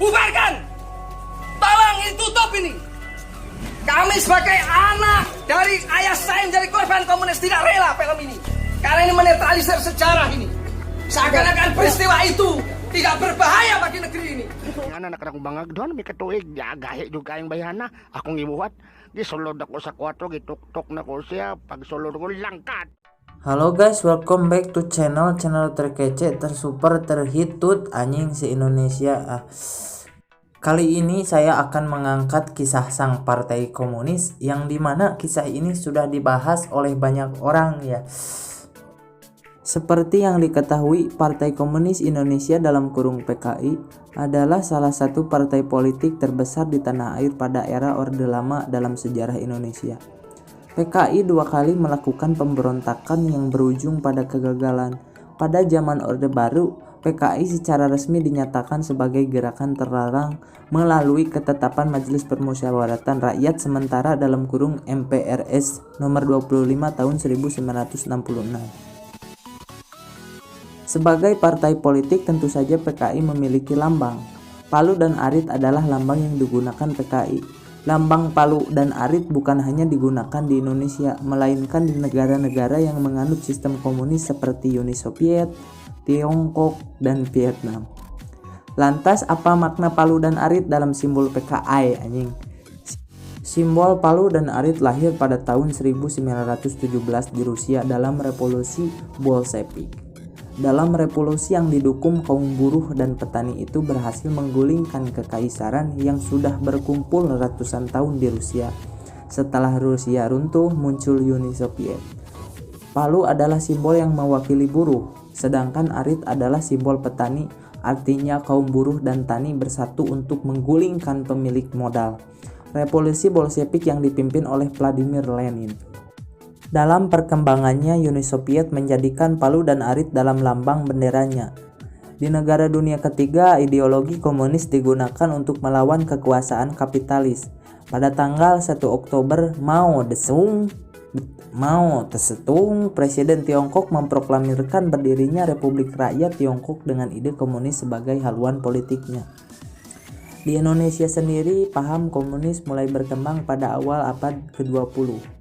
Bubarkan! Tolong ditutup ini! Kami sebagai anak dari ayah saya yang jadi korban komunis tidak rela film ini. Karena ini menetralisir sejarah ini. Seakan-akan peristiwa itu tidak berbahaya bagi negeri ini. Anak-anak bangag doon, may katuig, gahe juga yung bayana. Akong ibuhat, gisulod ako sa kwarto, gituktok na ko siya, pag sulod ko langkat. Halo guys, welcome back to channel terkece, tersuper, terhitut anjing se-Indonesia. Kali ini saya akan mengangkat kisah sang partai komunis, yang dimana kisah ini sudah dibahas oleh banyak orang ya. Seperti yang diketahui, Partai Komunis Indonesia dalam kurung PKI adalah salah satu partai politik terbesar di tanah air pada era Orde Lama dalam sejarah Indonesia. PKI dua kali melakukan pemberontakan yang berujung pada kegagalan. Pada zaman Orde Baru, PKI secara resmi dinyatakan sebagai gerakan terlarang melalui ketetapan Majelis Permusyawaratan Rakyat Sementara dalam kurung MPRS nomor 25 tahun 1966. Sebagai partai politik tentu saja PKI memiliki lambang. Palu dan Arit adalah lambang yang digunakan PKI. Lambang Palu dan Arit bukan hanya digunakan di Indonesia, melainkan di negara-negara yang menganut sistem komunis seperti Uni Soviet, Tiongkok, dan Vietnam. Lantas apa makna Palu dan Arit dalam simbol PKI anjing? Simbol Palu dan Arit lahir pada tahun 1917 di Rusia dalam revolusi Bolshevik. Dalam revolusi yang didukung kaum buruh dan petani itu berhasil menggulingkan kekaisaran yang sudah berkumpul ratusan tahun di Rusia. Setelah Rusia runtuh, muncul Uni Soviet. Palu adalah simbol yang mewakili buruh, sedangkan Arit adalah simbol petani, artinya kaum buruh dan tani bersatu untuk menggulingkan pemilik modal. Revolusi Bolshevik yang dipimpin oleh Vladimir Lenin. Dalam perkembangannya, Uni Soviet menjadikan Palu dan Arit dalam lambang benderanya. Di negara dunia ketiga, ideologi komunis digunakan untuk melawan kekuasaan kapitalis. Pada tanggal 1 Oktober, Mao Tse-tung, Presiden Tiongkok memproklamirkan berdirinya Republik Rakyat Tiongkok dengan ide komunis sebagai haluan politiknya. Di Indonesia sendiri, paham komunis mulai berkembang pada awal abad ke-20.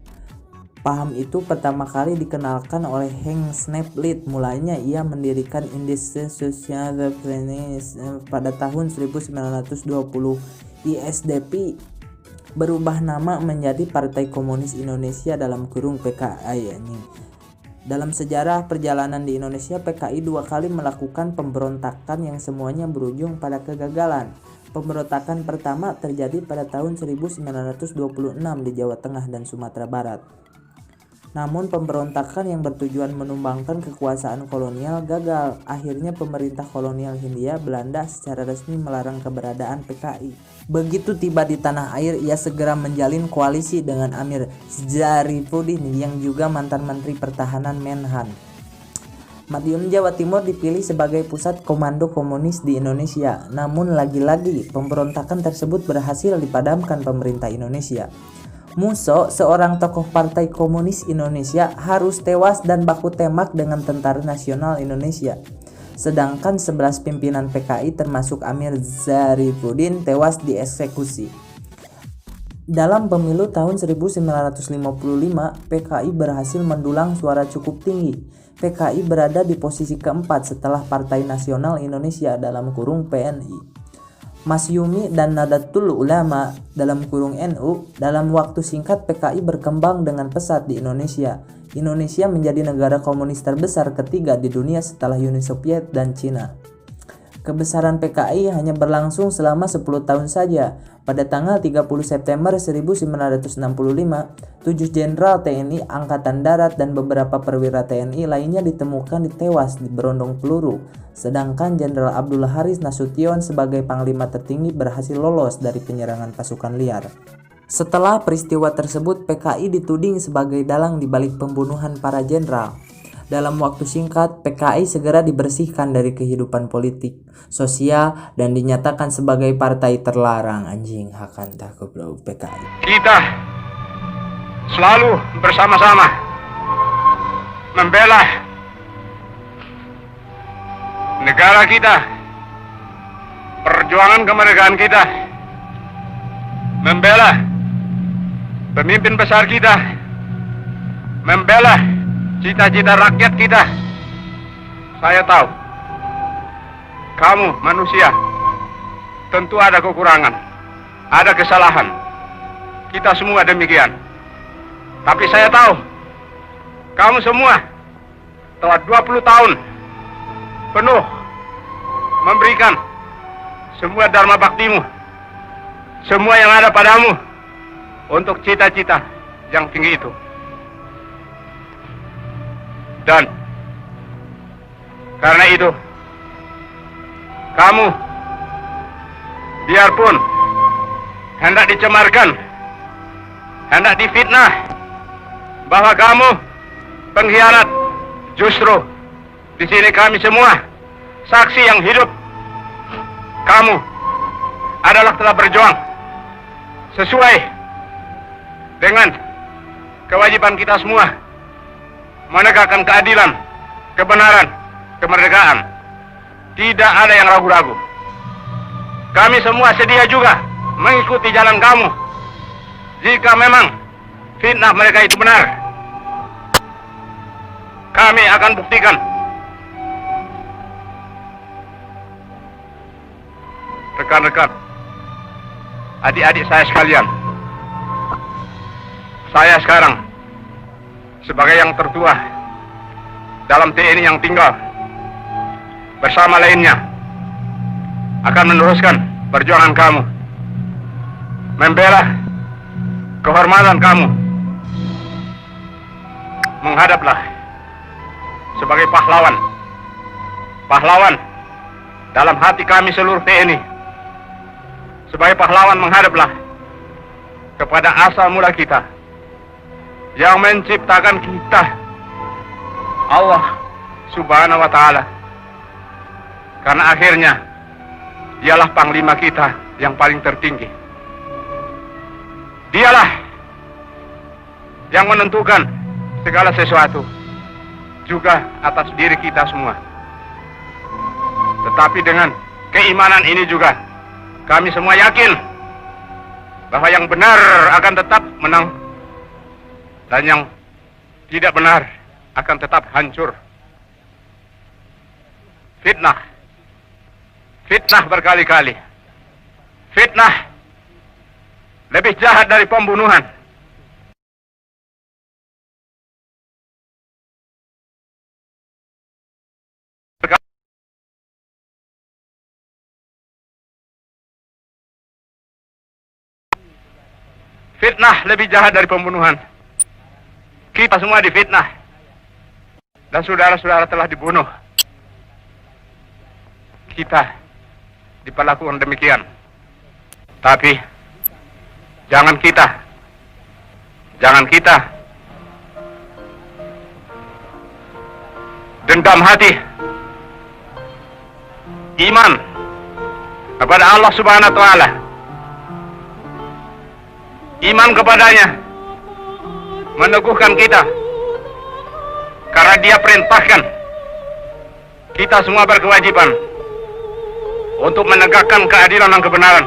Paham itu pertama kali dikenalkan oleh Henk Sneevliet. Mulanya ia mendirikan Indische Sociale Vereniging pada tahun 1920. ISDP berubah nama menjadi Partai Komunis Indonesia dalam kurung PKI. Dalam sejarah perjalanan di Indonesia, PKI dua kali melakukan pemberontakan yang semuanya berujung pada kegagalan. Pemberontakan pertama terjadi pada tahun 1926 di Jawa Tengah dan Sumatera Barat. Namun pemberontakan yang bertujuan menumbangkan kekuasaan kolonial gagal. Akhirnya pemerintah kolonial Hindia Belanda secara resmi melarang keberadaan PKI. Begitu tiba di tanah air, ia segera menjalin koalisi dengan Amir Syarifuddin yang juga mantan Menteri Pertahanan Menhan. Madiun Jawa Timur dipilih sebagai pusat komando komunis di Indonesia. Namun lagi-lagi pemberontakan tersebut berhasil dipadamkan pemerintah Indonesia. Musso, seorang tokoh Partai Komunis Indonesia, harus tewas dan baku tembak dengan Tentara Nasional Indonesia. Sedangkan 11 pimpinan PKI termasuk Amir Syarifuddin tewas dieksekusi. Dalam pemilu tahun 1955, PKI berhasil mendulang suara cukup tinggi. PKI berada di posisi keempat setelah Partai Nasional Indonesia dalam kurung PNI. Masyumi dan Nadatul Ulama dalam kurung NU. Dalam waktu singkat PKI berkembang dengan pesat di Indonesia. Indonesia menjadi negara komunis terbesar ketiga di dunia setelah Uni Soviet dan Cina. Kebesaran PKI hanya berlangsung selama 10 tahun saja. Pada tanggal 30 September 1965, 7 jenderal TNI Angkatan Darat dan beberapa perwira TNI lainnya ditemukan tewas di berondong peluru. Sedangkan Jenderal Abdullah Haris Nasution sebagai panglima tertinggi berhasil lolos dari penyerangan pasukan liar. Setelah peristiwa tersebut, PKI dituding sebagai dalang di balik pembunuhan para jenderal. Dalam waktu singkat, PKI segera dibersihkan dari kehidupan politik, sosial, dan dinyatakan sebagai partai terlarang. Anjing, hakan takut bro PKI. Kita selalu bersama-sama membela negara kita, perjuangan kemerdekaan kita, membela pemimpin besar kita, membela cita-cita rakyat kita. Saya tahu, kamu manusia tentu ada kekurangan, ada kesalahan. Kita semua demikian. Tapi saya tahu, kamu semua telah 20 tahun penuh memberikan semua dharma baktimu, semua yang ada padamu untuk cita-cita yang tinggi itu. Dan karena itu, kamu biarpun hendak dicemarkan, hendak difitnah bahwa kamu pengkhianat, justru di sini kami semua saksi yang hidup. Kamu adalah telah berjuang sesuai dengan kewajiban kita semua, menegakkan keadilan, kebenaran, kemerdekaan. Tidak ada yang ragu-ragu. Kami semua sedia juga mengikuti jalan kamu. Jika memang fitnah mereka itu benar, kami akan buktikan. Rekan-rekan, adik-adik saya sekalian, saya sekarang sebagai yang tertua dalam TNI yang tinggal bersama lainnya akan meneruskan perjuangan kamu, membela kehormatan kamu. Menghadaplah sebagai pahlawan, pahlawan dalam hati kami seluruh TNI. Sebagai pahlawan menghadaplah kepada asal mula kita yang menciptakan kita, Allah Subhanahu wa Ta'ala. Karena akhirnya dialah panglima kita yang paling tertinggi. Dialah yang menentukan segala sesuatu, juga atas diri kita semua. Tetapi dengan keimanan ini juga kami semua yakin bahwa yang benar akan tetap menang dan yang tidak benar akan tetap hancur. Fitnah, fitnah berkali-kali. Fitnah lebih jahat dari pembunuhan. Fitnah lebih jahat dari pembunuhan. Kita semua difitnah. Dan saudara-saudara telah dibunuh. Kita diperlakukan demikian. Tapi jangan kita dendam hati. Iman kepada Allah Subhanahu wa Ta'ala, iman kepadanya meneguhkan kita, karena Dia perintahkan kita semua berkewajiban untuk menegakkan keadilan dan kebenaran.